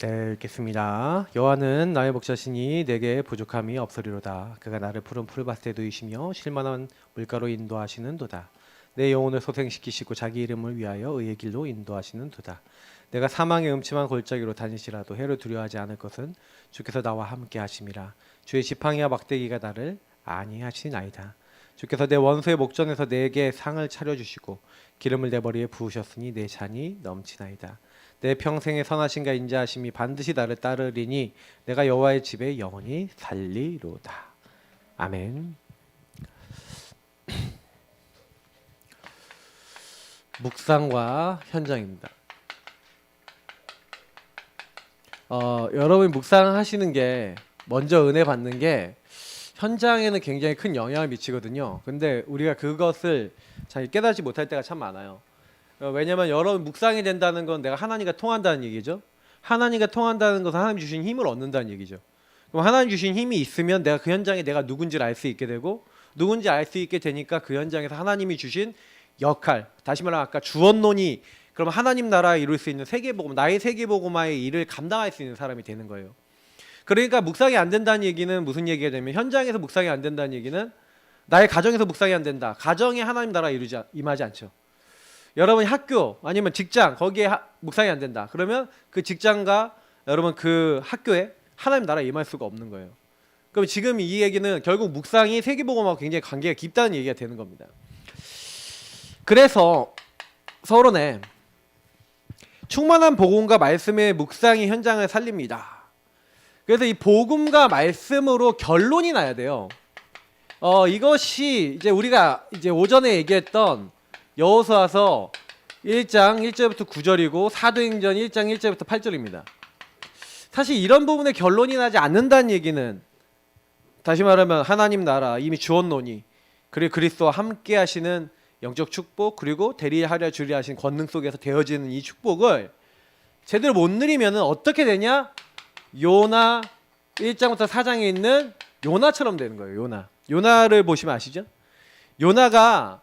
네, 읽겠습니다. 여호와는 나의 목자시니 내게 부족함이 없으리로다. 그가 나를 푸른 풀밭에 두이시며 쉴만한 물가로 인도하시는도다. 내 영혼을 소생시키시고 자기 이름을 위하여 의의 길로 인도하시는도다. 내가 사망의 음침한 골짜기로 다니시라도 해를 두려워하지 않을 것은 주께서 나와 함께 하심이라. 주의 지팡이와 막대기가 나를 안위하시나이다. 주께서 내 원수의 목전에서 내게 상을 차려주시고 기름을 내 머리에 부으셨으니 내 잔이 넘치나이다. 내 평생의 선하심과 인자하심이 반드시 나를 따르리니 내가 여호와의 집에 영원히 살리로다. 아멘. 묵상과 현장입니다. 여러분이 묵상하시는 게 먼저 은혜 받는 게 현장에는 굉장히 큰 영향을 미치거든요. 근데 우리가 그것을 잘 깨닫지 못할 때가 참 많아요. 왜냐면 여러분 묵상이 된다는 건 내가 하나님과 통한다는 얘기죠. 하나님과 통한다는 것은 하나님 주신 힘을 얻는다는 얘기죠. 그럼 하나님 주신 힘이 있으면 내가 그 현장에 내가 누군지를 알 수 있게 되고, 누군지 알 수 있게 되니까 그 현장에서 하나님이 주신 역할, 다시 말하면 아까 주언론이 그럼 하나님 나라에 이룰 수 있는 세계복음, 나의 세계복음화의 일을 감당할 수 있는 사람이 되는 거예요. 그러니까 묵상이 안 된다는 얘기는 무슨 얘기가 되면, 현장에서 묵상이 안 된다는 얘기는 나의 가정에서 묵상이 안 된다. 가정에 하나님 나라가 임하지 않죠. 여러분이 학교 아니면 직장 거기에 묵상이 안 된다. 그러면 그 직장과 여러분 그 학교에 하나님 나라에 임할 수가 없는 거예요. 그럼 지금 이 얘기는 결국 묵상이 세계복음하고 굉장히 관계가 깊다는 얘기가 되는 겁니다. 그래서 서론에 충만한 복음과 말씀의 묵상이 현장을 살립니다. 그래서 이 복음과 말씀으로 결론이 나야 돼요. 이것이 이제 우리가 이제 오전에 얘기했던 여호수아서 1장 1절부터 9절이고 사도행전 1장 1절부터 8절입니다. 사실 이런 부분에 결론이 나지 않는다는 얘기는, 다시 말하면 하나님 나라 이미 주었노니, 그리고 그리스도와 함께 하시는 영적 축복, 그리고 대리하려 주리라 하신 권능 속에서 되어지는 이 축복을 제대로 못 누리면 어떻게 되냐? 요나 1장부터 4장에 있는 요나처럼 되는 거예요. 요나를 보시면 아시죠? 요나가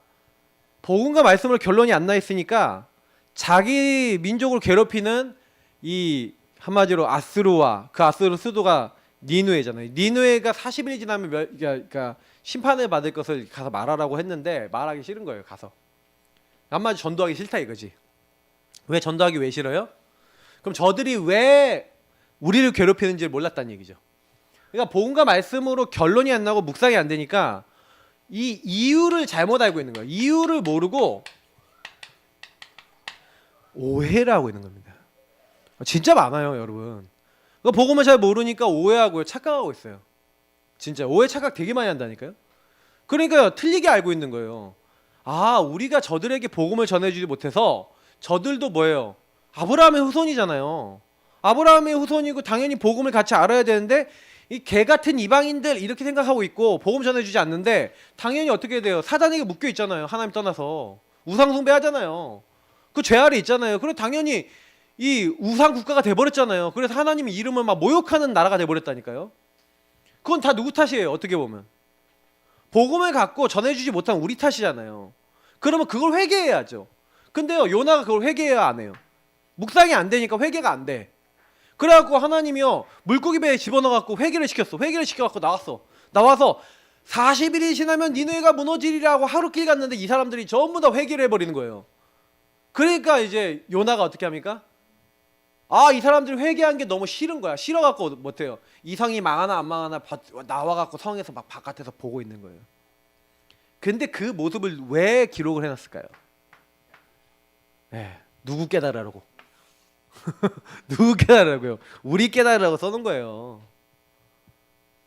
복음과 말씀으로 결론이 안 나 있으니까 자기 민족을 괴롭히는 이 한마디로 아스루와 그 아스루 수도가 니누에잖아요. 니누에가 40일 지나면 그러니까 심판을 받을 것을 가서 말하라고 했는데 말하기 싫은 거예요. 가서 한마디 전도하기 싫다 이거지. 왜 전도하기 왜 싫어요? 그럼 저들이 왜 우리를 괴롭히는지를 몰랐다는 얘기죠. 그러니까 복음과 말씀으로 결론이 안 나고 묵상이 안 되니까 이 이유를 잘못 알고 있는 거예요. 이유를 모르고 오해를 하고 있는 겁니다. 진짜 많아요, 여러분. 복음을 잘 모르니까 오해하고요, 착각하고 있어요. 진짜 오해 착각 되게 많이 한다니까요. 그러니까 틀리게 알고 있는 거예요. 아, 우리가 저들에게 복음을 전해주지 못해서 저들도 뭐예요? 아브라함의 후손이잖아요. 아브라함의 후손이고 당연히 복음을 같이 알아야 되는데 이 개 같은 이방인들 이렇게 생각하고 있고 복음 전해주지 않는데 당연히 어떻게 돼요? 사단에게 묶여 있잖아요. 하나님 떠나서 우상 숭배하잖아요. 그 죄 아래 있잖아요. 그래서 당연히 이 우상 국가가 돼버렸잖아요. 그래서 하나님의 이름을 막 모욕하는 나라가 돼버렸다니까요. 그건 다 누구 탓이에요? 어떻게 보면 복음을 갖고 전해주지 못한 우리 탓이잖아요. 그러면 그걸 회개해야죠. 근데요, 요나가 그걸 회개해야 안 해요. 묵상이 안 되니까 회개가 안 돼. 그래갖고 하나님이요 물고기 배에 집어넣어갖고 회개를 시켰어. 회개를 시켜갖고 나와서 40일이 지나면 니느웨가 무너지리라고 하루길 갔는데 이 사람들이 전부 다 회개를 해버리는 거예요. 그러니까 이제 요나가 어떻게 합니까? 아, 이 사람들이 회개한 게 너무 싫은 거야. 싫어갖고 못해요. 이 성이 망하나 안 망하나 나와갖고 성에서 막 바깥에서 보고 있는 거예요. 근데 그 모습을 왜 기록을 해놨을까요? 네, 누구 깨달으라고? 누구 깨달으라고요? 우리 깨달으라고 써놓은 거예요.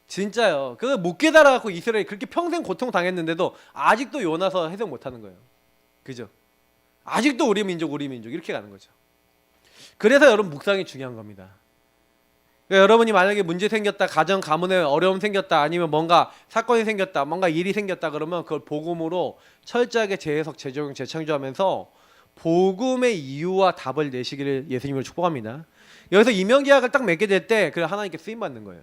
진짜요. 그거 못 깨달아갖고 이스라엘이 그렇게 평생 고통 당했는데도 아직도 요나서 해석 못하는 거예요. 그죠? 아직도 우리 민족 이렇게 가는 거죠. 그래서 여러분 묵상이 중요한 겁니다. 그러니까 여러분이 만약에 문제 생겼다, 가정 가문에 어려움 생겼다, 아니면 뭔가 사건이 생겼다, 뭔가 일이 생겼다 그러면 그걸 복음으로 철저하게 재해석, 재적용, 재창조하면서 복음의 이유와 답을 내시기를 예수님을 축복합니다. 여기서 이명계약을 딱 맺게 될 때 그 하나님께 쓰임 받는 거예요.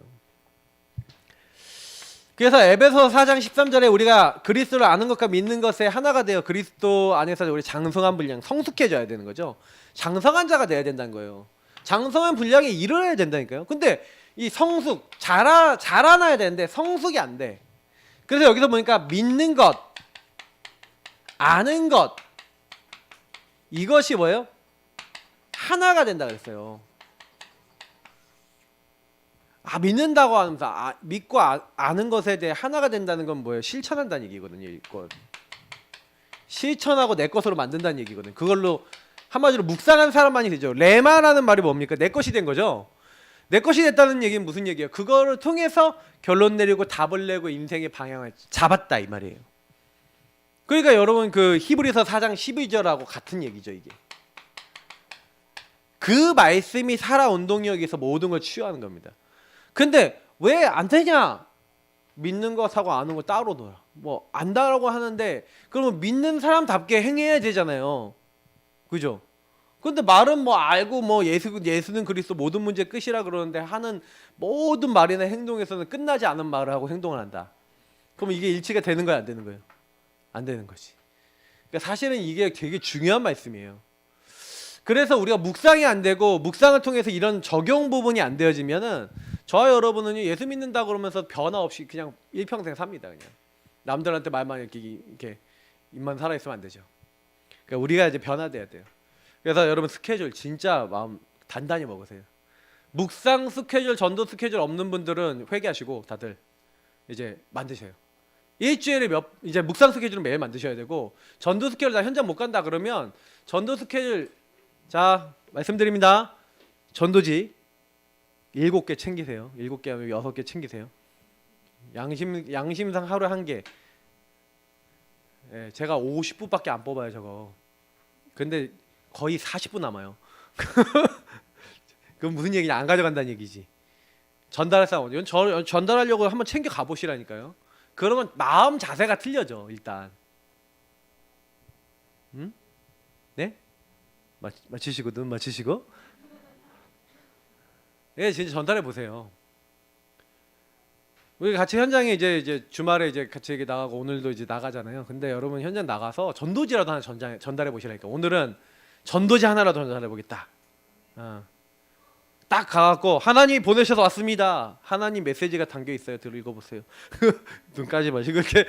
그래서 에베소 4장 13절에 우리가 그리스도를 아는 것과 믿는 것에 하나가 되어 그리스도 안에서 우리 장성한 분량 성숙해져야 되는 거죠. 장성한 자가 돼야 된다는 거예요. 장성한 분량의 일을 해야 된다니까요. 근데 이 성숙 자라나야 되는데 성숙이 안 돼. 그래서 여기서 보니까 믿는 것, 아는 것, 이것이 뭐예요? 하나가 된다 그랬어요. 믿는다고 하면서 믿고 아는 것에 대해 하나가 된다는 건 뭐예요? 실천한다는 얘기거든요. 이건 실천하고 내 것으로 만든다는 얘기거든요. 그걸로 한마디로 묵상한 사람만이 되죠. 레마라는 말이 뭡니까? 내 것이 된 거죠. 내 것이 됐다는 얘기는 무슨 얘기예요? 그거를 통해서 결론 내리고 답을 내고 인생의 방향을 잡았다 이 말이에요. 그러니까 여러분 그 히브리서 4장 12절하고 같은 얘기죠. 이게 그 말씀이 살아 운동력에서 모든 걸 치유하는 겁니다. 근데 왜 안 되냐? 믿는 것하고 아는 거 따로 놀아. 뭐 안다라고 하는데 그러면 믿는 사람답게 행해야 되잖아요. 그죠? 근데 말은 뭐 알고 뭐 예수는 그리스도 모든 문제 끝이라 그러는데 하는 모든 말이나 행동에서는 끝나지 않은 말을 하고 행동을 한다. 그럼 이게 일치가 되는 거야, 안 되는 거예요? 안 되는 거지. 그러니까 사실은 이게 되게 중요한 말씀이에요. 그래서 우리가 묵상이 안 되고 묵상을 통해서 이런 적용 부분이 안 되어지면은 저와 여러분은 예수 믿는다 그러면서 변화 없이 그냥 일평생 삽니다. 그냥 남들한테 말만 이렇게 입만 살아 있으면 안 되죠. 그러니까 우리가 이제 변화돼야 돼요. 그래서 여러분 스케줄 진짜 마음 단단히 먹으세요. 묵상 스케줄, 전도 스케줄 없는 분들은 회개하시고 다들 이제 만드셔요. 일주일에 이제 묵상 스케줄은 매일 만드셔야 되고 전도 스케줄 나 현장 못 간다 그러면 전도 스케줄 자 말씀드립니다. 전도지 7개 챙기세요. 7개 하면 6개 챙기세요. 양심상 하루에 1개. 예, 제가 50분밖에 안 뽑아요 저거. 근데 거의 40분 남아요. 그럼 무슨 얘기냐? 안 가져간다는 얘기지. 전달할 사람 이건 전달하려고 한번 챙겨 가보시라니까요. 그러면 마음 자세가 틀려져 일단. 네? 맞추시고 눈 맞추시고. 예, 진짜 전달해 보세요. 우리 같이 현장에 이제 주말에 이제 같이 이렇게 나가고 오늘도 이제 나가잖아요. 근데 여러분 현장 나가서 전도지라도 하나 전달해 보시라니까. 오늘은 전도지 하나라도 전달해 보겠다. 딱 가갖고 하나님 보내셔서 왔습니다. 하나님 메시지가 담겨 있어요. 들어 읽어보세요. 눈까지 마시고 이렇게.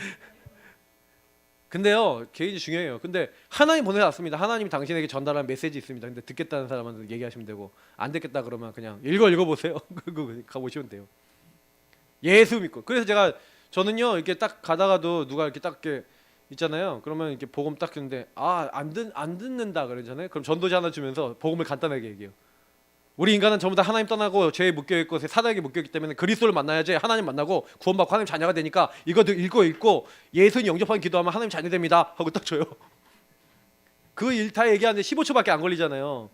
근데요 개인이 중요해요. 근데 하나님 보내서 왔습니다. 하나님이 당신에게 전달한 메시지 있습니다. 근데 듣겠다는 사람한테 얘기하시면 되고 안 듣겠다 그러면 그냥 읽어보세요. 그거 가보시면 돼요. 예수 믿고. 그래서 저는요 이렇게 딱 가다가도 누가 이렇게 딱 이렇게 있잖아요. 그러면 이렇게 복음 딱 듣는데 안 듣는다 그러잖아요. 그럼 전도지 하나 주면서 복음을 간단하게 얘기해요. 우리 인간은 전부 다 하나님 떠나고 죄에 묶여있고 사단에게 묶여있기 때문에 그리스도를 만나야지 하나님 만나고 구원받고 하나님 자녀가 되니까 이거 읽고 예수님 영접하는 기도하면 하나님 자녀 됩니다 하고 딱 줘요. 그 일 다 얘기하는데 15초밖에 안 걸리잖아요.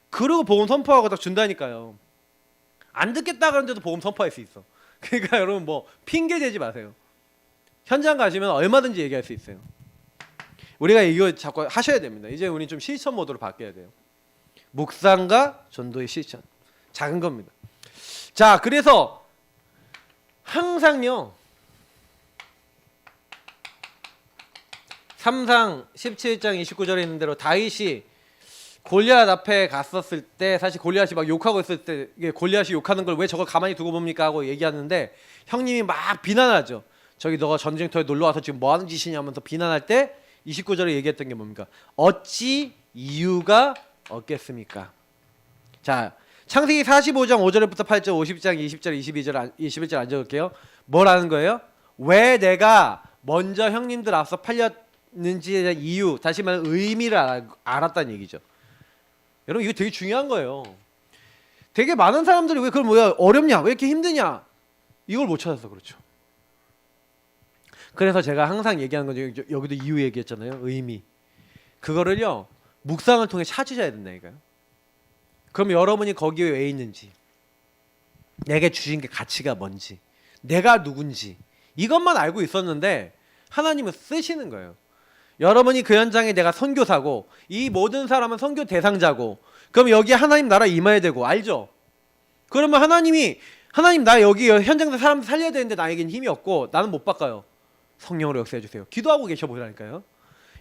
그리고 복음 선포하고 딱 준다니까요. 안 듣겠다 그러는데도 복음 선포할 수 있어. 그러니까 여러분 뭐 핑계 대지 마세요. 현장 가시면 얼마든지 얘기할 수 있어요. 우리가 이거 자꾸 하셔야 됩니다. 이제 우리 좀 실천 모드로 바뀌어야 돼요. 묵상과 전도의 실천. 작은 겁니다. 자, 그래서 항상요 3상 17장 29절에 있는 대로 다윗이 골리앗 앞에 갔었을 때 사실 골리앗이 막 욕하고 있을 때 골리앗이 욕하는 걸 왜 저걸 가만히 두고 봅니까 하고 얘기하는데 형님이 막 비난하죠. 저기 너가 전쟁터에 놀러와서 지금 뭐하는 짓이냐 하면서 비난할 때 29절에 얘기했던 게 뭡니까? 어찌 이유가 없겠습니까? 자, 창세기 45장 5절부터 8절, 50장 20절, 21절 안 적을게요. 뭐라는 거예요? 왜 내가 먼저 형님들 앞서 팔렸는지에 대한 이유, 다시 말하면 의미를 알았다는 얘기죠. 여러분 이거 되게 중요한 거예요. 되게 많은 사람들이 왜 그걸 뭐야 어렵냐, 왜 이렇게 힘드냐 이걸 못 찾아서 그렇죠. 그래서 제가 항상 얘기하는 건 여기도 이유 얘기했잖아요. 의미. 그거를요 묵상을 통해 찾으셔야 된다니까요. 그럼 여러분이 거기에 왜 있는지, 내게 주신 게 가치가 뭔지, 내가 누군지 이것만 알고 있었는데 하나님은 쓰시는 거예요. 여러분이 그 현장에 내가 선교사고 이 모든 사람은 선교 대상자고 그럼 여기 하나님 나라 임해야 되고 알죠? 그러면 하나님 나 여기 현장에서 사람들 살려야 되는데 나에겐 힘이 없고 나는 못 바꿔요. 성령으로 역사해 주세요. 기도하고 계셔 보라니까요.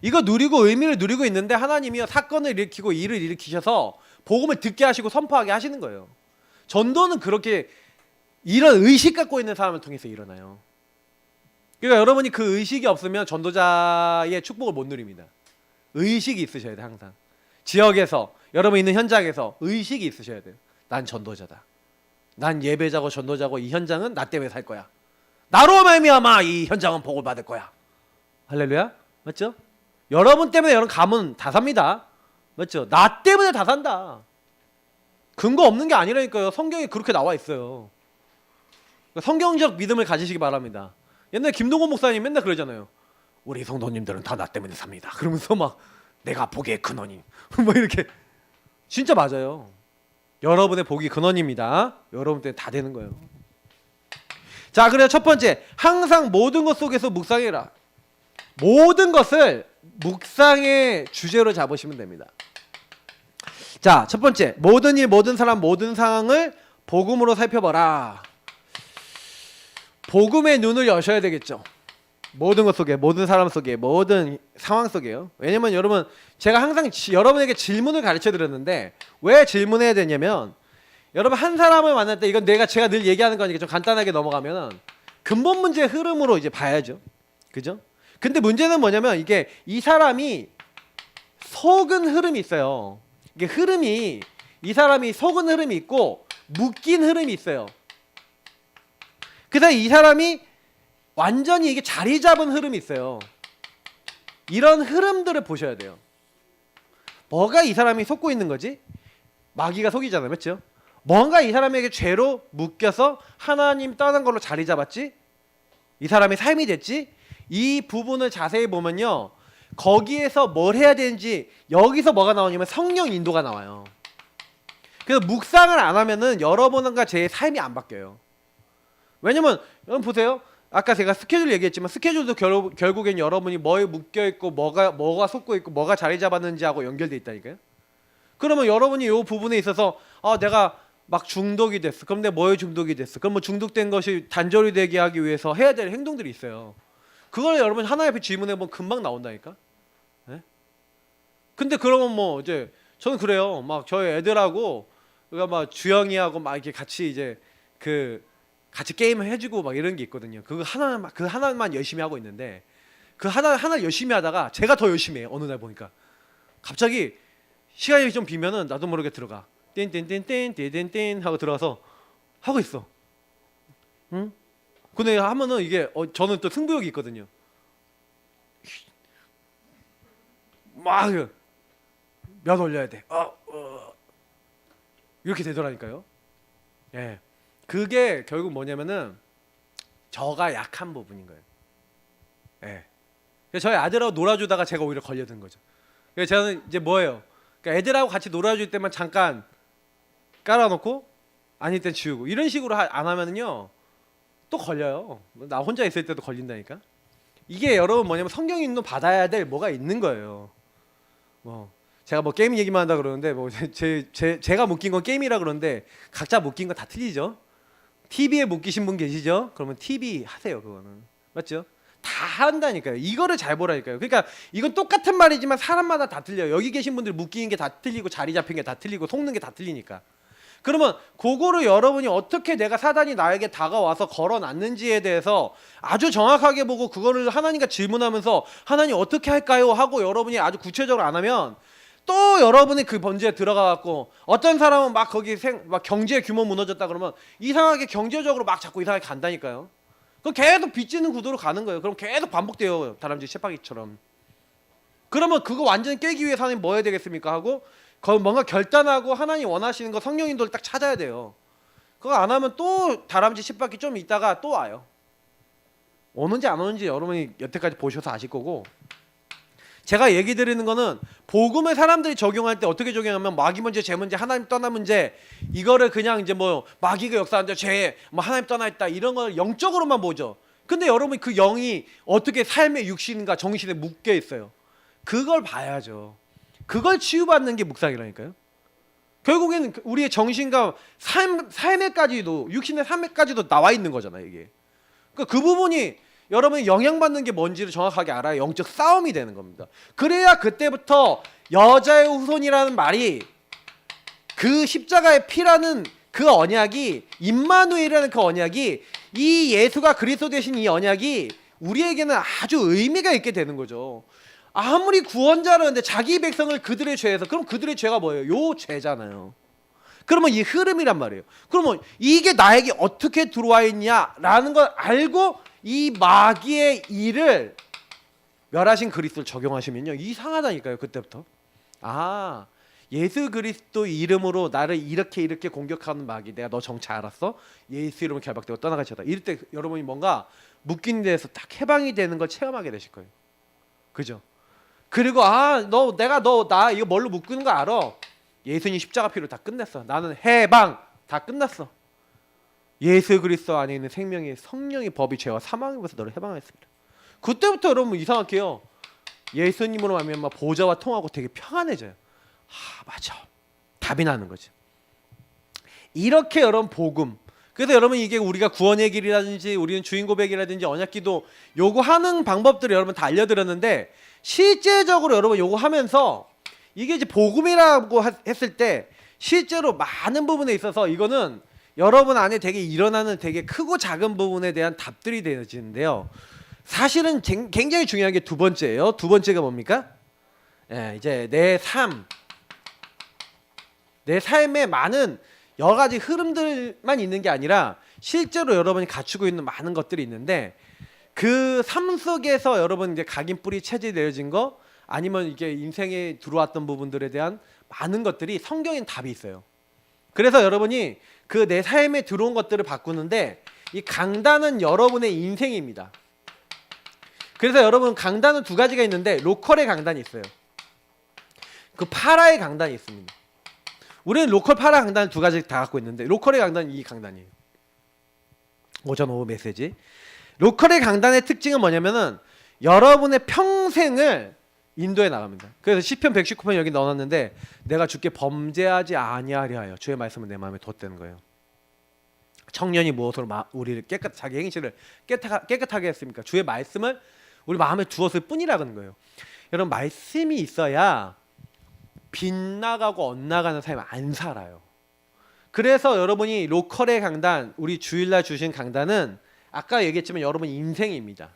이거 누리고 의미를 누리고 있는데 하나님이요 사건을 일으키고 일을 일으키셔서 복음을 듣게 하시고 선포하게 하시는 거예요. 전도는 그렇게 이런 의식 갖고 있는 사람을 통해서 일어나요. 그러니까 여러분이 그 의식이 없으면 전도자의 축복을 못 누립니다. 의식이 있으셔야 돼요. 항상 지역에서 여러분 있는 현장에서 의식이 있으셔야 돼요. 난 전도자다. 난 예배자고 전도자고 이 현장은 나 때문에 살 거야. 나로 말미암아 이 현장은 복을 받을 거야. 할렐루야. 맞죠? 여러분 때문에 여러분 가문 다 삽니다. 맞죠? 나 때문에 다 산다. 근거 없는 게 아니라니까요. 성경에 그렇게 나와 있어요. 그러니까 성경적 믿음을 가지시기 바랍니다. 옛날에 김동건 목사님 맨날 그러잖아요. 우리 성도님들은 다 나 때문에 삽니다. 그러면서 막 내가 복의 근원이 뭐 이렇게. 진짜 맞아요. 여러분의 복이 근원입니다. 여러분 때문에 다 되는 거예요. 자, 그래서 첫 번째, 항상 모든 것 속에서 묵상해라. 모든 것을 묵상의 주제로 잡으시면 됩니다. 자, 첫 번째, 모든 일, 모든 사람, 모든 상황을 복음으로 살펴봐라. 복음의 눈을 여셔야 되겠죠. 모든 것 속에, 모든 사람 속에, 모든 상황 속에요. 왜냐면 여러분, 제가 항상 여러분에게 질문을 가르쳐 드렸는데 왜 질문해야 되냐면, 여러분 한 사람을 만날 때, 이건 제가 늘 얘기하는 거니까 좀 간단하게 넘어가면은 근본 문제의 흐름으로 이제 봐야죠. 그죠? 근데 문제는 뭐냐면, 이게 이 사람이 속은 흐름이 있어요. 이게 흐름이, 이 사람이 속은 흐름이 있고 묶인 흐름이 있어요. 그래서 이 사람이 완전히 이게 자리 잡은 흐름이 있어요. 이런 흐름들을 보셔야 돼요. 뭐가 이 사람이 속고 있는 거지? 마귀가 속이잖아요. 맞죠? 뭔가 이 사람에게 죄로 묶여서 하나님 떠난 걸로 자리 잡았지? 이 사람의 삶이 됐지? 이 부분을 자세히 보면요, 거기에서 뭘 해야 되는지, 여기서 뭐가 나오냐면 성령 인도가 나와요. 그래서 묵상을 안 하면은 여러분과 제 삶이 안 바뀌어요. 왜냐면 여러분 보세요. 아까 제가 스케줄 얘기했지만 스케줄도 결국엔 여러분이 뭐에 묶여 있고 뭐가 속고 있고 뭐가 자리 잡았는지하고 연결돼 있다니까요. 그러면 여러분이 이 부분에 있어서 내가 막 중독이 됐어. 그럼 내가 뭐에 중독이 됐어? 그럼 뭐 중독된 것이 단절이 되게 하기 위해서 해야 될 행동들이 있어요. 그걸 여러분 하나님 앞에 질문해 보면 금방 나온다니까. 네? 근데 그러면 뭐 이제 저는 그래요. 막 저희 애들하고 그러니까 막 주영이하고 막 이렇게 같이 이제 같이 게임을 해주고 막 이런 게 있거든요. 그 하나만 열심히 하고 있는데 그 하나 열심히 하다가 제가 더 열심히 해요. 어느 날 보니까 갑자기 시간이 좀 비면은 나도 모르게 들어가. 띵띵띵띵띵띵 하고 들어가서 하고 있어. 응? 근데 하면은 이게 저는 또 승부욕이 있거든요. 막 몇 올려야 돼. 이렇게 되더라니까요. 예. 그게 결국 뭐냐면은 저가 약한 부분인 거예요. 예. 그래서 저희 아들하고 놀아주다가 제가 오히려 걸려든 거죠. 그래서 저는 이제 뭐예요? 그러니까 애들하고 같이 놀아줄 때만 잠깐 깔아놓고 아닐 땐 지우고 이런 식으로 안 하면은요 또 걸려요. 나 혼자 있을 때도 걸린다니까. 이게 여러분 뭐냐면 성경 인도 받아야 될 뭐가 있는 거예요. 뭐 제가 뭐 게임 얘기만 한다 그러는데 뭐 제가 묶인 건 게임이라 그러는데 각자 묶인 거 다 틀리죠. TV에 묶이신 분 계시죠? 그러면 TV 하세요. 그거는 맞죠? 다 한다니까요. 이거를 잘 보라니까요. 그러니까 이건 똑같은 말이지만 사람마다 다 틀려요. 여기 계신 분들 묶이는 게 다 틀리고 자리 잡힌 게 다 틀리고 속는 게 다 틀리니까. 그러면 그거를 여러분이 어떻게 내가 사단이 나에게 다가와서 걸어놨는지에 대해서 아주 정확하게 보고 그거를 하나님과 질문하면서 하나님 어떻게 할까요? 하고 여러분이 아주 구체적으로 안 하면 또 여러분이 그 번제에 들어가갖고 어떤 사람은 막 거기 막 경제 규모 무너졌다 그러면 이상하게 경제적으로 막 자꾸 이상하게 간다니까요. 그럼 계속 빚지는 구도로 가는 거예요. 그럼 계속 반복돼요. 다람쥐 쳇바퀴처럼. 그러면 그거 완전히 깨기 위해서 하나님 뭐 해야 되겠습니까? 하고 뭔가 결단하고 하나님 원하시는 거 성령 인도를 딱 찾아야 돼요. 그거 안 하면 또 다람쥐 쳇바퀴 좀 있다가 또 와요. 오는지 안 오는지 여러분이 여태까지 보셔서 아실 거고, 제가 얘기 드리는 거는 복음을 사람들이 적용할 때 어떻게 적용하면 마귀 문제, 죄 문제, 하나님 떠난 문제, 이거를 그냥 이제 뭐 마귀가 역사하는데 죄, 뭐 하나님 떠나 있다 이런 걸 영적으로만 보죠. 근데 여러분 그 영이 어떻게 삶의 육신과 정신에 묶여 있어요. 그걸 봐야죠. 그걸 치유받는 게 묵상이라니까요. 결국에는 우리의 정신과 삶에까지도, 육신의 삶에까지도 나와 있는 거잖아요. 이게. 그러니까 그 부분이 여러분이 영향받는 게 뭔지를 정확하게 알아야 영적 싸움이 되는 겁니다. 그래야 그때부터 여자의 후손이라는 말이 그 십자가의 피라는 그 언약이 임마누엘이라는 그 언약이 이 예수가 그리스도 되신 이 언약이 우리에게는 아주 의미가 있게 되는 거죠. 아무리 구원자라는데 자기 백성을 그들의 죄에서 그럼 그들의 죄가 뭐예요? 요 죄잖아요. 그러면 이 흐름이란 말이에요. 그러면 이게 나에게 어떻게 들어와 있냐라는 걸 알고 이 마귀의 일을 멸하신 그리스도를 적용하시면요 이상하다니까요. 그때부터 아 예수 그리스도 이름으로 나를 이렇게 공격하는 마귀 내가 너 정체 알았어? 예수 이름으로 결박되고 떠나가시다. 이럴 때 여러분이 뭔가 묶인 데에서 딱 해방이 되는 걸 체험하게 되실 거예요. 그죠? 그리고 나 이거 뭘로 묶는 거 알아? 예수님 십자가 피로 다 끝냈어. 나는 해방 다 끝났어. 예수 그리스도 안에 있는 생명의 성령의 법이 죄와 사망에서 너를 해방했습니다. 그때부터 여러분 이상하게요. 예수님으로 말미암아 보좌와 통하고 되게 평안해져요. 맞아. 답이 나는 거죠. 이렇게 여러분 복음. 그래서 여러분 이게 우리가 구원의 길이라든지 우리는 주인 고백이라든지 언약기도 요거 하는 방법들을 여러분 다 알려드렸는데 실제적으로 여러분 요거 하면서 이게 이제 복음이라고 했을 때 실제로 많은 부분에 있어서 이거는 여러분 안에 되게 일어나는 되게 크고 작은 부분에 대한 답들이 되어지는데요. 사실은 굉장히 중요한 게 두 번째예요. 두 번째가 뭡니까? 이제 내 삶에 많은 여러 가지 흐름들만 있는 게 아니라 실제로 여러분이 갖추고 있는 많은 것들이 있는데 그 삶 속에서 여러분 이제 각인뿌리 체질이 내려진 거 아니면 이게 인생에 들어왔던 부분들에 대한 많은 것들이 성경엔 답이 있어요. 그래서 여러분이 그 내 삶에 들어온 것들을 바꾸는데 이 강단은 여러분의 인생입니다. 그래서 여러분 강단은 두 가지가 있는데 로컬의 강단이 있어요. 그 파라의 강단이 있습니다. 우리는 로컬 파라 강단 두 가지 다 갖고 있는데 로컬의 강단은 이 강단이에요. 오전 오후 메시지. 로컬의 강단의 특징은 뭐냐면은 여러분의 평생을 인도해 나갑니다. 그래서 시편 119편 여기 넣어놨는데 내가 주께 범죄하지 아니하려 하여 주의 말씀은 내 마음에 뒀다는 거예요. 청년이 무엇으로 우리를 자기 행실을 깨끗하게 했습니까? 주의 말씀을 우리 마음에 두었을 뿐이라는 거예요. 여러분 말씀이 있어야 빗나가고 엇나가는 삶을 안 살아요. 그래서 여러분이 로컬의 강단, 우리 주일날 주신 강단은 아까 얘기했지만 여러분 인생입니다.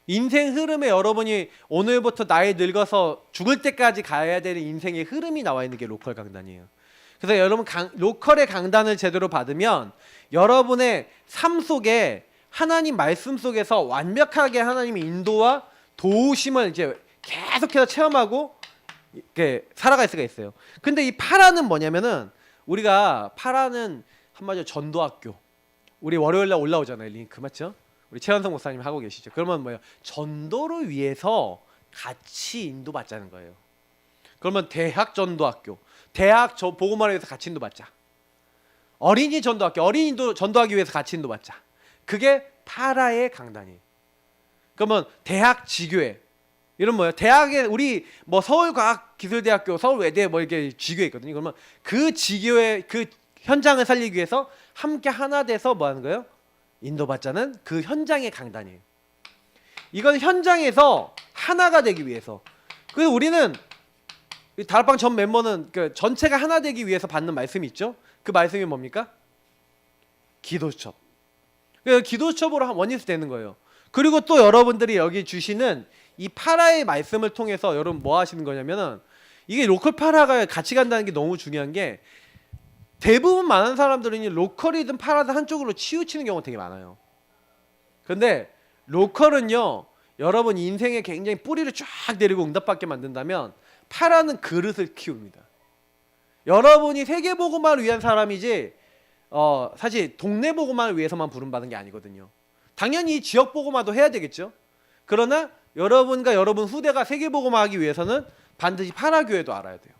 인생 흐름에 여러분이 오늘부터 나이 늙어서 죽을 때까지 가야 되는 인생의 흐름이 나와 있는 게 로컬 강단이에요. 그래서 여러분 로컬의 강단을 제대로 받으면 여러분의 삶 속에 하나님 말씀 속에서 완벽하게 하나님의 인도와 도우심을 이제 계속해서 체험하고 이렇게 살아갈 수가 있어요. 근데 이 파라는 뭐냐면은 우리가 파라는 한마디로 전도학교. 우리 월요일날 올라오잖아요. 링크 맞죠? 우리 최현성 목사님 하고 계시죠. 그러면 뭐예요? 전도를 위해서 같이 인도받자는 거예요. 그러면 대학 전도학교, 대학 복음화를 위해서 같이 인도받자. 어린이 전도학교, 어린이도 전도하기 위해서 같이 인도받자. 그게 파라의 강단이에요. 그러면 대학 지교회 이런 뭐예요? 대학에 우리 뭐 서울과학기술대학교, 서울외대 뭐 이렇게 지교회 있거든요. 그러면 그 지교회 그 현장을 살리기 위해서 함께 하나 돼서 뭐 하는 거예요? 인도받자는 그 현장의 강단이에요. 이건 현장에서 하나가 되기 위해서. 그래서 우리는 다락방 전 멤버는 그 전체가 하나 되기 위해서 받는 말씀이 있죠. 그 말씀이 뭡니까? 기도수첩. 그래서 기도수첩으로 원리스 되는 거예요. 그리고 또 여러분들이 여기 주시는 이 파라의 말씀을 통해서 여러분 뭐 하시는 거냐면은 이게 로컬 파라가 같이 간다는 게 너무 중요한 게 대부분 많은 사람들은 로컬이든 파라든 한쪽으로 치우치는 경우가 되게 많아요. 근데 로컬은요 여러분 인생에 굉장히 뿌리를 쫙 내리고 응답받게 만든다면 파라는 그릇을 키웁니다. 여러분이 세계복음화를 위한 사람이지 사실 동네 복음화를 위해서만 부름받은 게 아니거든요. 당연히 지역 복음화도 해야 되겠죠. 그러나 여러분과 여러분 후대가 세계복음화하기 위해서는 반드시 파라교회도 알아야 돼요.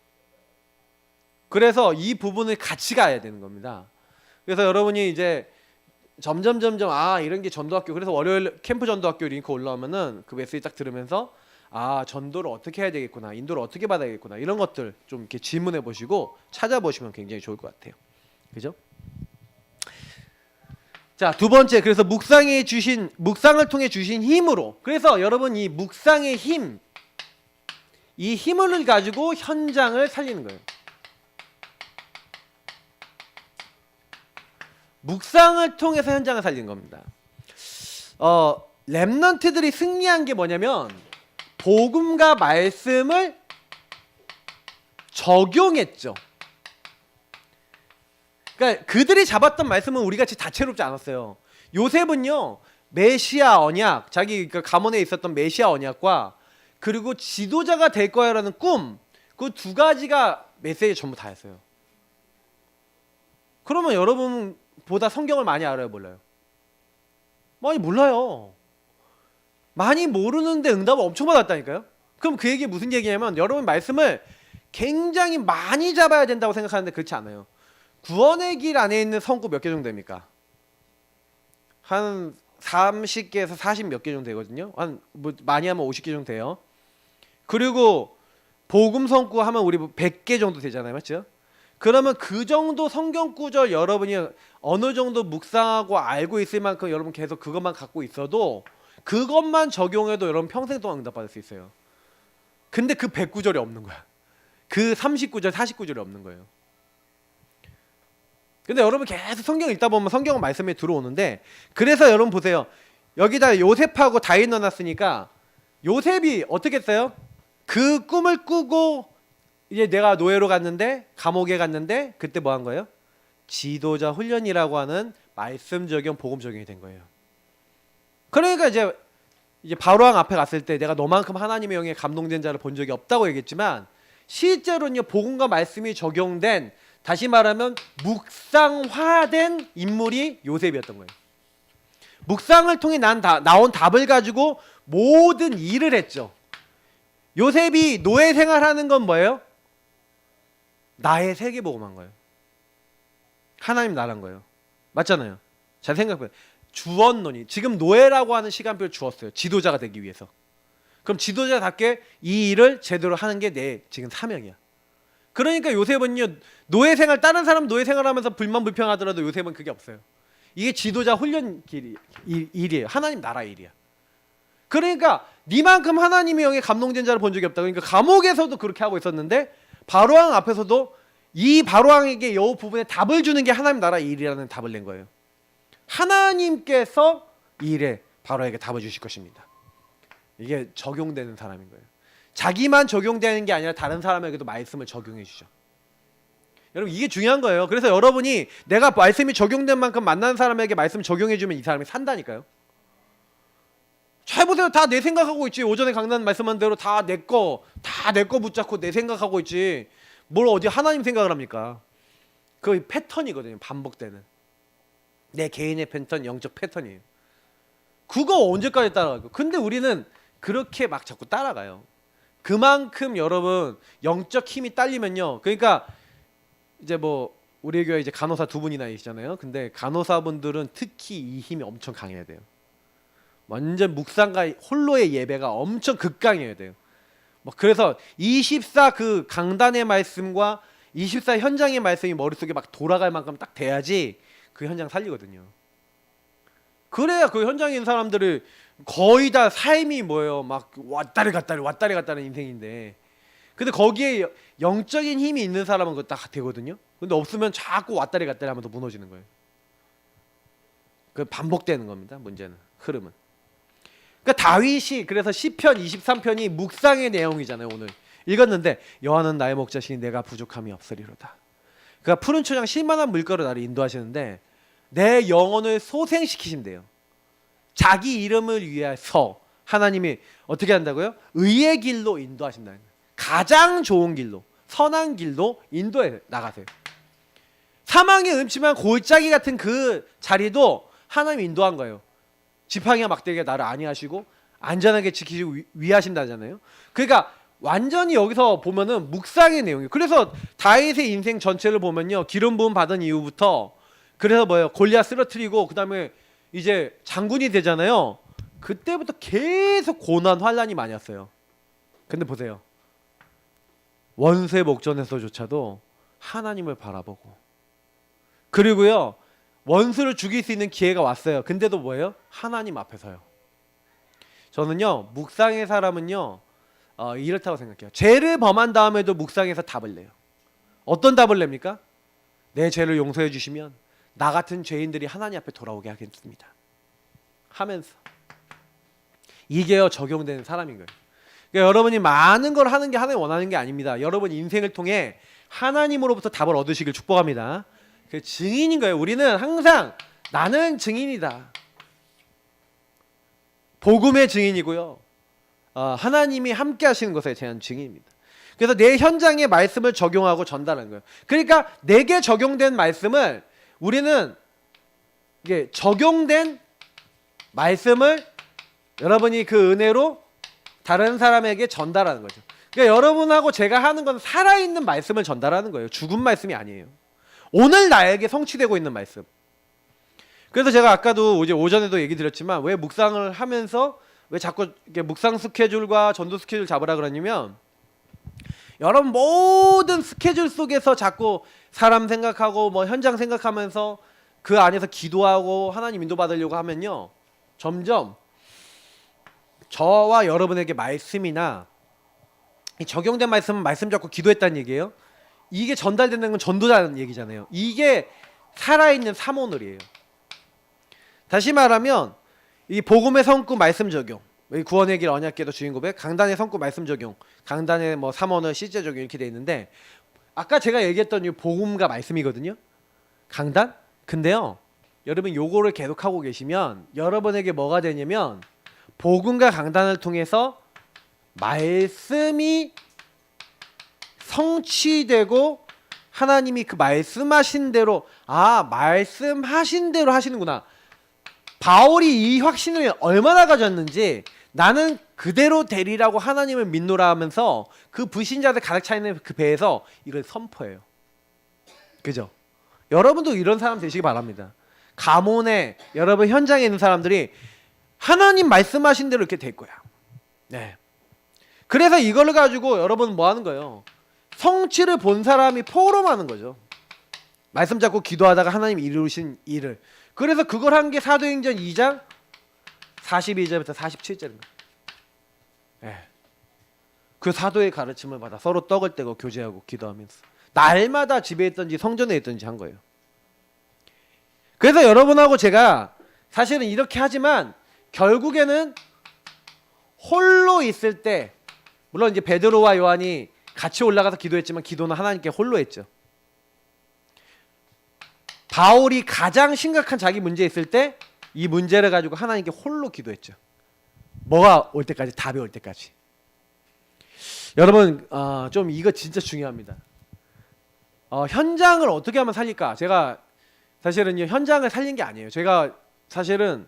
그래서 이 부분을 같이 가야 되는 겁니다. 그래서 여러분이 이제 점점 이런 게 전도학교, 그래서 월요일 캠프 전도학교 링크 올라오면은 그 메시지 딱 들으면서 전도를 어떻게 해야 되겠구나, 인도를 어떻게 받아야겠구나, 이런 것들 좀 이렇게 질문해 보시고 찾아보시면 굉장히 좋을 것 같아요. 그죠? 자, 두 번째, 그래서 묵상을 통해 주신 힘으로. 그래서 여러분 이 묵상의 힘, 이 힘을 가지고 현장을 살리는 거예요. 묵상을 통해서 현장을 살리는 겁니다. 렘넌트들이 승리한 게 뭐냐면 복음과 말씀을 적용했죠. 그러니까 그들이 잡았던 말씀은 우리 같이 다채롭지 않았어요. 요셉은요, 메시아 언약, 자기 그 가문에 있었던 메시아 언약과 그리고 지도자가 될 거야라는 꿈, 그 두 가지가 메시지 전부 다였어요. 그러면 여러분보다 성경을 많이 알아요, 몰라요? 많이 몰라요. 많이 모르는데 응답을 엄청 받았다니까요. 그럼 그 얘기 무슨 얘기냐면 여러분 말씀을 굉장히 많이 잡아야 된다고 생각하는데 그렇지 않아요. 구원의 길 안에 있는 성구 몇 개 정도 됩니까? 한 30개에서 40 몇 개 정도 되거든요. 한 뭐 많이 하면 50개 정도 돼요. 그리고 복음 성구 하면 우리 100개 정도 되잖아요. 맞죠? 그러면 그 정도 성경 구절 여러분이 어느 정도 묵상하고 알고 있을 만큼 여러분 계속 그것만 갖고 있어도 그것만 적용해도 여러분 평생 동안 응답받을 수 있어요. 근데 그 100구절이 없는 거야. 그 30구절, 40구절이 없는 거예요. 근데 여러분 계속 성경 읽다 보면 성경 말씀에 들어오는데, 그래서 여러분 보세요. 여기다 요셉하고 다윗 넣어놨으니까 요셉이 어떻게 했어요? 그 꿈을 꾸고 이제 내가 노예로 갔는데, 감옥에 갔는데, 그때 뭐 한 거예요? 지도자 훈련이라고 하는 말씀 적용, 복음 적용이 된 거예요. 그러니까 이제 바로왕 앞에 갔을 때 내가 너만큼 하나님의 영에 감동된 자를 본 적이 없다고 얘기했지만, 실제로는요 복음과 말씀이 적용된, 다시 말하면 묵상화된 인물이 요셉이었던 거예요. 묵상을 통해 나온 답을 가지고 모든 일을 했죠. 요셉이 노예 생활하는 건 뭐예요? 나의 세계복음한 거예요. 하나님 나란 거예요. 맞잖아요. 잘 생각해봐요. 주언론이 지금 노예라고 하는 시간표를 주었어요. 지도자가 되기 위해서. 그럼 지도자답게 이 일을 제대로 하는 게 내 지금 사명이야. 그러니까 요셉은요, 노예 생활, 다른 사람 노예 생활하면서 불만 불평하더라도 요셉은 그게 없어요. 이게 지도자 훈련 일이에요. 하나님 나라 일이야. 그러니까 니만큼 하나님의 영에 감동된 자를 본 적이 없다. 그러니까 감옥에서도 그렇게 하고 있었는데 바로왕 앞에서도 이 바로왕에게 이 부분에 답을 주는 게 하나님 나라 일이라는 답을 낸 거예요. 하나님께서 이 일에 바로에게 답을 주실 것입니다. 이게 적용되는 사람인 거예요. 자기만 적용되는 게 아니라 다른 사람에게도 말씀을 적용해 주죠. 여러분 이게 중요한 거예요. 그래서 여러분이 내가 말씀이 적용된 만큼 만나는 사람에게 말씀 적용해 주면 이 사람이 산다니까요. 잘 보세요. 다 내 생각하고 있지. 오전에 강단 말씀한 대로 다 내 거 붙잡고 내 생각하고 있지. 뭘 어디 하나님 생각을 합니까? 그 패턴이거든요. 반복되는. 내 개인의 패턴, 영적 패턴이에요. 그거 언제까지 따라가고. 근데 우리는 그렇게 막 자꾸 따라가요. 그만큼 여러분 영적 힘이 딸리면요. 그러니까 이제 뭐 우리 교회 이제 간호사 두 분이나 계시잖아요. 근데 간호사분들은 특히 이 힘이 엄청 강해야 돼요. 완전 묵상과 홀로의 예배가 엄청 극강해야 돼요. 뭐 그래서 24 그 강단의 말씀과 24 현장의 말씀이 머릿속에 막 돌아갈 만큼 딱 돼야지 그 현장 살리거든요. 그래야 그 현장에 있는 사람들을 거의 다 삶이 뭐예요? 막 왔다리 갔다리 인생인데, 근데 거기에 영적인 힘이 있는 사람은 그거 딱 되거든요. 근데 없으면 자꾸 왔다리 갔다리 하면서 무너지는 거예요. 그 반복되는 겁니다. 문제는 흐름은. 그러니까 다윗이 그래서 시편 23편이 묵상의 내용이잖아요. 오늘 읽었는데 여호와는 나의 목자시니 내가 부족함이 없으리로다. 그러니까 푸른 초장 실만한 물가로 나를 인도하시는데 내 영혼을 소생시키신대요. 자기 이름을 위해서 하나님이 어떻게 한다고요? 의의 길로 인도하신다는 거예요. 가장 좋은 길로, 선한 길로 인도해 나가세요. 사망의 음침한 골짜기 같은 그 자리도 하나님이 인도한 거예요. 지팡이와 막대기가 나를 안위하시고 안전하게 지키시고 위하신다잖아요. 그러니까 완전히 여기서 보면은 묵상의 내용이에요. 그래서 다윗의 인생 전체를 보면요, 기름 부음 받은 이후부터 그래서 뭐예요? 골리앗 쓰러뜨리고 그 다음에 이제 장군이 되잖아요. 그때부터 계속 고난 환란이 많이 왔어요. 근데 보세요. 원수의 목전에서조차도 하나님을 바라보고, 그리고요 원수를 죽일 수 있는 기회가 왔어요. 근데도 뭐예요? 하나님 앞에서요. 저는요, 묵상의 사람은요, 이렇다고 생각해요. 죄를 범한 다음에도 묵상에서 답을 내요. 어떤 답을 냅니까? 내 죄를 용서해 주시면 나 같은 죄인들이 하나님 앞에 돌아오게 하겠습니다 하면서, 이게요 적용되는 사람인 거예요. 그러니까 여러분이 많은 걸 하는 게 하나님 원하는 게 아닙니다. 여러분 인생을 통해 하나님으로부터 답을 얻으시길 축복합니다. 그 증인인 거예요. 우리는 항상 나는 증인이다. 복음의 증인이고요. 하나님이 함께 하시는 것에 대한 증인입니다. 그래서 내 현장에 말씀을 적용하고 전달하는 거예요. 그러니까 내게 적용된 말씀을 우리는 이게 적용된 말씀을 여러분이 그 은혜로 다른 사람에게 전달하는 거죠. 그러니까 여러분하고 제가 하는 건 살아있는 말씀을 전달하는 거예요. 죽은 말씀이 아니에요. 오늘 나에게 성취되고 있는 말씀. 그래서 제가 아까도 이제 오전에도 얘기 드렸지만 왜 묵상을 하면서 왜 자꾸 이렇게 묵상 스케줄과 전도 스케줄 잡으라 그러냐면, 여러분 모든 스케줄 속에서 자꾸 사람 생각하고 뭐 현장 생각하면서 그 안에서 기도하고 하나님 인도받으려고 하면요, 점점 저와 여러분에게 말씀이나 적용된 말씀은 말씀 잡고 기도했다는 얘기예요. 이게 전달되는 건 전도자는 얘기잖아요. 이게 살아있는 사모늘이에요. 다시 말하면 이 복음의 성구 말씀 적용, 구원의 길 언약궤도 주인 고백, 강단의 성구 말씀 적용, 강단의 뭐 삼원을 실제 적용 이렇게 돼 있는데, 아까 제가 얘기했던 이 복음과 말씀이거든요. 강단? 근데요, 여러분 요거를 계속하고 계시면 여러분에게 뭐가 되냐면 복음과 강단을 통해서 말씀이 성취되고 하나님이 그 말씀하신 대로, 말씀하신 대로 하시는구나. 바울이 이 확신을 얼마나 가졌는지, 나는 그대로 되리라고 하나님을 믿노라 하면서 그 불신자들 가득 차 있는 그 배에서 이걸 선포해요. 그죠? 여러분도 이런 사람 되시기 바랍니다. 가문에 여러분 현장에 있는 사람들이 하나님 말씀하신 대로 이렇게 될 거야. 네. 그래서 이걸 가지고 여러분 뭐 하는 거예요? 성취를 본 사람이 포럼하는 거죠. 말씀 잡고 기도하다가 하나님이 이루신 일을. 그래서 그걸 한 게 사도행전 2장 42절부터 47절인 거예요. 네. 그 사도의 가르침을 받아 서로 떡을 떼고 교제하고 기도하면서 날마다 집에 있든지 성전에 있든지 한 거예요. 그래서 여러분하고 제가 사실은 이렇게 하지만 결국에는 홀로 있을 때, 물론 이제 베드로와 요한이 같이 올라가서 기도했지만 기도는 하나님께 홀로 했죠. 바울이 가장 심각한 자기 문제 있을 때 이 문제를 가지고 하나님께 홀로 기도했죠. 뭐가 올 때까지, 답이 올 때까지. 여러분 좀 이거 진짜 중요합니다. 현장을 어떻게 하면 살릴까? 제가 사실은 현장을 살린 게 아니에요. 제가 사실은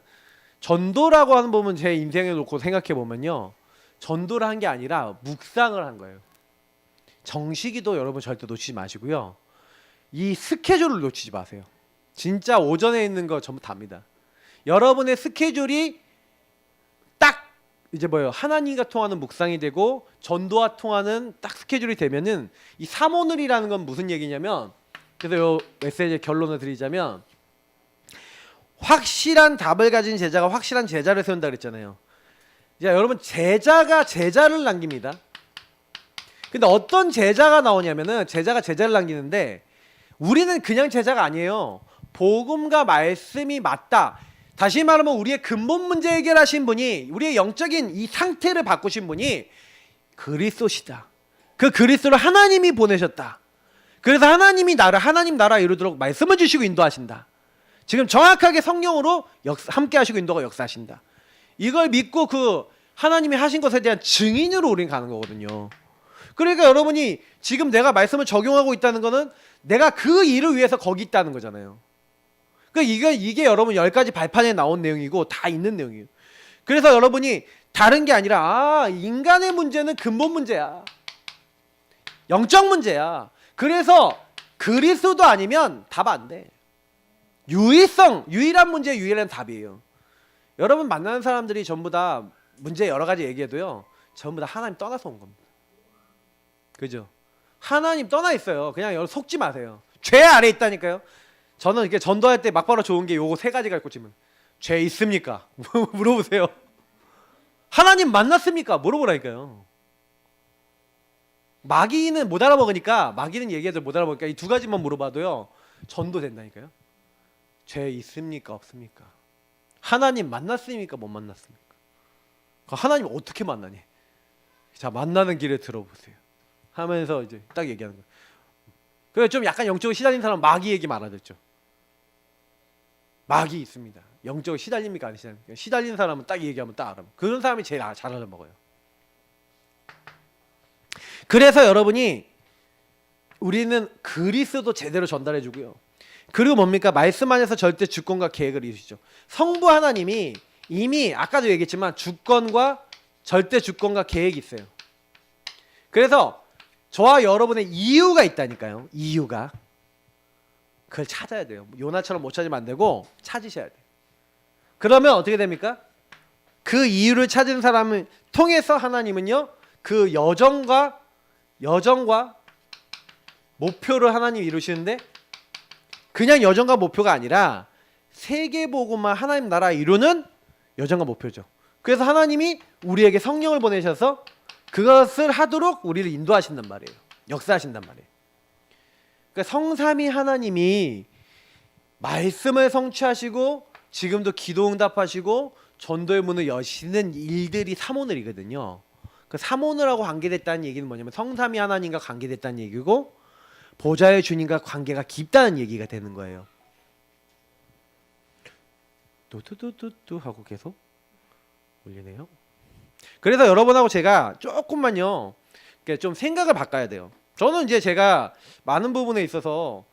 전도라고 하는 부분 제 인생에 놓고 생각해 보면요, 전도를 한 게 아니라 묵상을 한 거예요. 정시기도 여러분 절대 놓치지 마시고요. 이 스케줄을 놓치지 마세요. 진짜 오전에 있는 거 전부 답니다. 여러분의 스케줄이 딱 이제 뭐예요? 하나님과 통하는 묵상이 되고 전도와 통하는 딱 스케줄이 되면은 이 사모늘이라는 건 무슨 얘기냐면, 그래서 요 메시지의 결론을 드리자면, 확실한 답을 가진 제자가 확실한 제자를 세운다 그랬잖아요. 이제 여러분 제자가 제자를 남깁니다. 근데 어떤 제자가 나오냐면은 제자가 제자를 남기는데, 우리는 그냥 제자가 아니에요. 복음과 말씀이 맞다. 다시 말하면 우리의 근본 문제 해결하신 분이, 우리의 영적인 이 상태를 바꾸신 분이 그리스도시다. 그 그리스도를 하나님이 보내셨다. 그래서 하나님이 나를 하나님 나라 이루도록 말씀을 주시고 인도하신다. 지금 정확하게 성령으로 함께 하시고 인도가 역사하신다. 이걸 믿고 그 하나님이 하신 것에 대한 증인으로 우리는 가는 거거든요. 그러니까 여러분이 지금 내가 말씀을 적용하고 있다는 거는 내가 그 일을 위해서 거기 있다는 거잖아요. 그러니까 이게 여러분 10가지 발판에 나온 내용이고 다 있는 내용이에요. 그래서 여러분이 다른 게 아니라 인간의 문제는 근본 문제야. 영적 문제야. 그래서 그리스도도 아니면 답 안 돼. 유일한 문제, 유일한 답이에요. 여러분 만나는 사람들이 전부 다 문제 여러 가지 얘기해도요, 전부 다 하나님 떠나서 온 겁니다. 그죠? 하나님 떠나 있어요. 그냥 속지 마세요. 죄 아래 있다니까요. 저는 이렇게 전도할 때 막바로 좋은 게 요거 세 가지가 있고 지금 죄 있습니까? 물어보세요. 하나님 만났습니까? 물어보라니까요. 마귀는 못 알아먹으니까 마귀는 얘기해도 못 알아먹으니까 이 두 가지만 물어봐도요 전도 된다니까요. 죄 있습니까? 없습니까? 하나님 만났습니까? 못 만났습니까? 하나님 어떻게 만나니? 자, 만나는 길에 들어보세요 하면서 이제 딱 얘기하는 거예요. 그래서 좀 약간 영적으로 시달린 사람은 마귀 얘기 많아졌죠. 마귀 있습니다. 영적으로 시달립니까? 안 시달립니까? 시달린 사람은 딱 얘기하면 딱 알아. 그런 사람이 제일 잘 알아먹어요. 그래서 여러분이 우리는 그리스도 제대로 전달해 주고요. 그리고 뭡니까? 말씀 안에서 절대 주권과 계획을 이루시죠. 성부 하나님이 이미 아까도 얘기했지만 주권과 절대 주권과 계획이 있어요. 그래서 저와 여러분의 이유가 있다니까요. 이유가. 그걸 찾아야 돼요. 요나처럼 못 찾으면 안 되고 찾으셔야 돼요. 그러면 어떻게 됩니까? 그 이유를 찾은 사람을 통해서 하나님은요. 그 여정과 목표를 하나님이 이루시는데 그냥 여정과 목표가 아니라 세계복음만 하나님 나라 이루는 여정과 목표죠. 그래서 하나님이 우리에게 성령을 보내셔서 그것을 하도록 우리를 인도하신단 말이에요. 역사하신단 말이에요. 그러니까 성삼위 하나님이 말씀을 성취하시고 지금도 기도 응답하시고 전도의 문을 여시는 일들이 삼오늘이거든요. 그 삼오늘하고 관계됐다는 얘기는 뭐냐면 성삼위 하나님과 관계됐다는 얘기고 보좌의 주님과 관계가 깊다는 얘기가 되는 거예요. 뚜뚜뚜뚜 하고 계속 올리네요. 그래서 여러분하고 제가 조금만요 좀 생각을 바꿔야 돼요. 저는 이제 제가 많은 부분에 있어서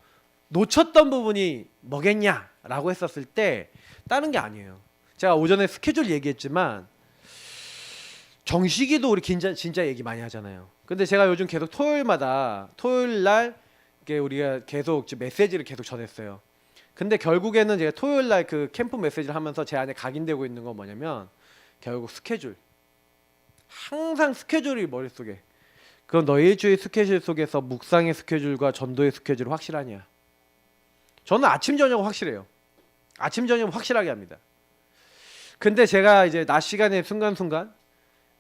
놓쳤던 부분이 뭐겠냐라고 했었을 때 다른 게 아니에요. 제가 오전에 스케줄 얘기했지만 정식이도 우리 진짜 얘기 많이 하잖아요. 근데 제가 요즘 계속 토요일 날 우리가 계속 메시지를 계속 전했어요. 근데 결국에는 제가 토요일 날 그 캠프 메시지를 하면서 제 안에 각인되고 있는 건 뭐냐면 결국 스케줄. 항상 스케줄이 머릿속에. 그럼 너의 일주일 스케줄 속에서 묵상의 스케줄과 전도의 스케줄이 확실하냐? 저는 아침 저녁은 확실해요. 아침 저녁은 확실하게 합니다. 근데 제가 이제 낮 시간에 순간순간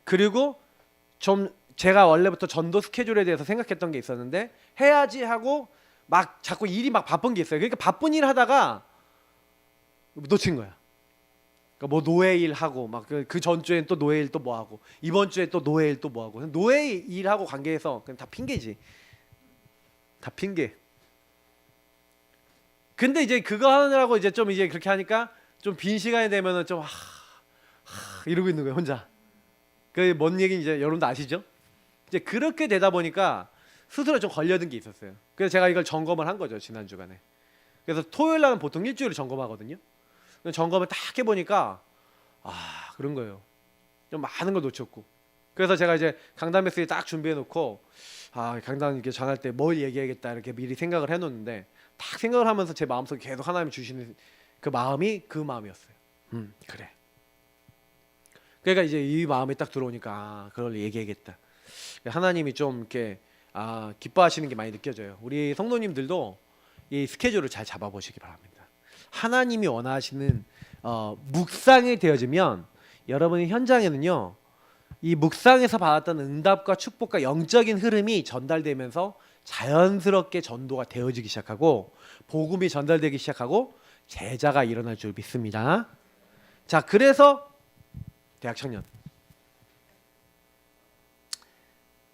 그리고 좀 제가 원래부터 전도 스케줄에 대해서 생각했던 게 있었는데 해야지 하고 막 자꾸 일이 막 바쁜 게 있어요. 그러니까 바쁜 일 하다가 놓친 거야. 그러니까 뭐 노예 일 하고 막 그 전주엔 또 노예 일 또 뭐 하고 이번 주에 또 노예 일 또 뭐 하고 노예 일하고 관계해서 그냥 다 핑계지. 다 핑계. 근데 이제 그거 하느라고 이제 좀 이제 그렇게 하니까 좀 빈 시간이 되면은 좀 이러고 있는 거예요 혼자. 그 뭔 얘기인지 이제 여러분도 아시죠? 이제 그렇게 되다 보니까 스스로 좀 걸려든 게 있었어요. 그래서 제가 이걸 점검을 한 거죠 지난 주간에. 그래서 토요일 날은 보통 일주일을 점검하거든요. 점검을 딱 해보니까 그런 거예요. 좀 많은 걸 놓쳤고. 그래서 제가 이제 강단 메시지 딱 준비해놓고 강단 이렇게 전할 때 뭘 얘기하겠다 이렇게 미리 생각을 해놓는데 딱 생각을 하면서 제 마음속에 계속 하나님이 주시는 그 마음이 그 마음이었어요. 그래. 그러니까 이제 이 마음이 딱 들어오니까 그걸 얘기하겠다. 하나님이 좀 이렇게 기뻐하시는 게 많이 느껴져요. 우리 성도님들도 이 스케줄을 잘 잡아보시기 바랍니다. 하나님이 원하시는 묵상이 되어지면 여러분의 현장에는요 이 묵상에서 받았던 응답과 축복과 영적인 흐름이 전달되면서 자연스럽게 전도가 되어지기 시작하고 복음이 전달되기 시작하고 제자가 일어날 줄 믿습니다. 자, 그래서 대학 청년